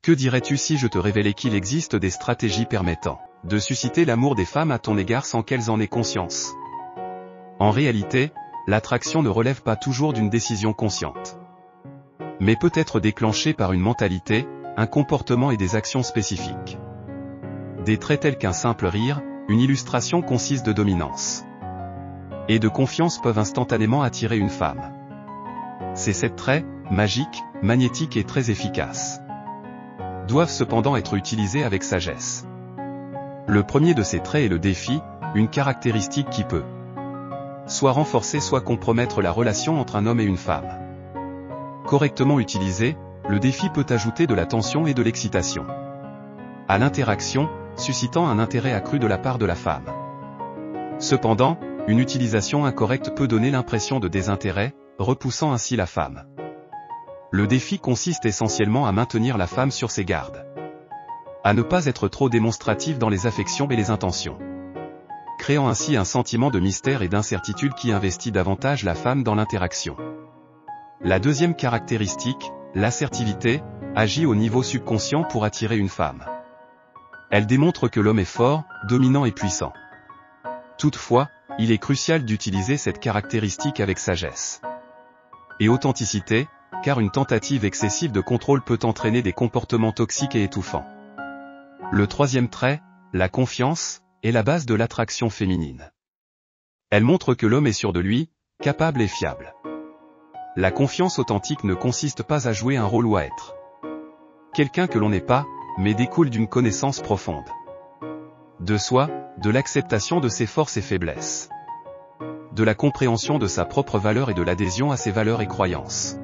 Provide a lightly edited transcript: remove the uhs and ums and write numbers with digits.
Que dirais-tu si je te révélais qu'il existe des stratégies permettant de susciter l'amour des femmes à ton égard sans qu'elles en aient conscience? En réalité, l'attraction ne relève pas toujours d'une décision consciente, mais peut être déclenchée par une mentalité, un comportement et des actions spécifiques. Des traits tels qu'un simple rire, une illustration concise de dominance et de confiance peuvent instantanément attirer une femme. Ces 7 traits, magiques, magnétiques et très efficaces, doivent cependant être utilisés avec sagesse. Le premier de ces traits est le défi, une caractéristique qui peut soit renforcer soit compromettre la relation entre un homme et une femme. Correctement utilisé, le défi peut ajouter de la tension et de l'excitation à l'interaction, suscitant un intérêt accru de la part de la femme. Cependant, une utilisation incorrecte peut donner l'impression de désintérêt, repoussant ainsi la femme. Le défi consiste essentiellement à maintenir la femme sur ses gardes, à ne pas être trop démonstratif dans les affections et les intentions, créant ainsi un sentiment de mystère et d'incertitude qui investit davantage la femme dans l'interaction. La deuxième caractéristique, l'assertivité, agit au niveau subconscient pour attirer une femme. Elle démontre que l'homme est fort, dominant et puissant. Toutefois, il est crucial d'utiliser cette caractéristique avec sagesse et authenticité, car une tentative excessive de contrôle peut entraîner des comportements toxiques et étouffants. Le troisième trait, la confiance, est la base de l'attraction féminine. Elle montre que l'homme est sûr de lui, capable et fiable. La confiance authentique ne consiste pas à jouer un rôle ou à être quelqu'un que l'on n'est pas, mais découle d'une connaissance profonde de soi, de l'acceptation de ses forces et faiblesses, de la compréhension de sa propre valeur et de l'adhésion à ses valeurs et croyances.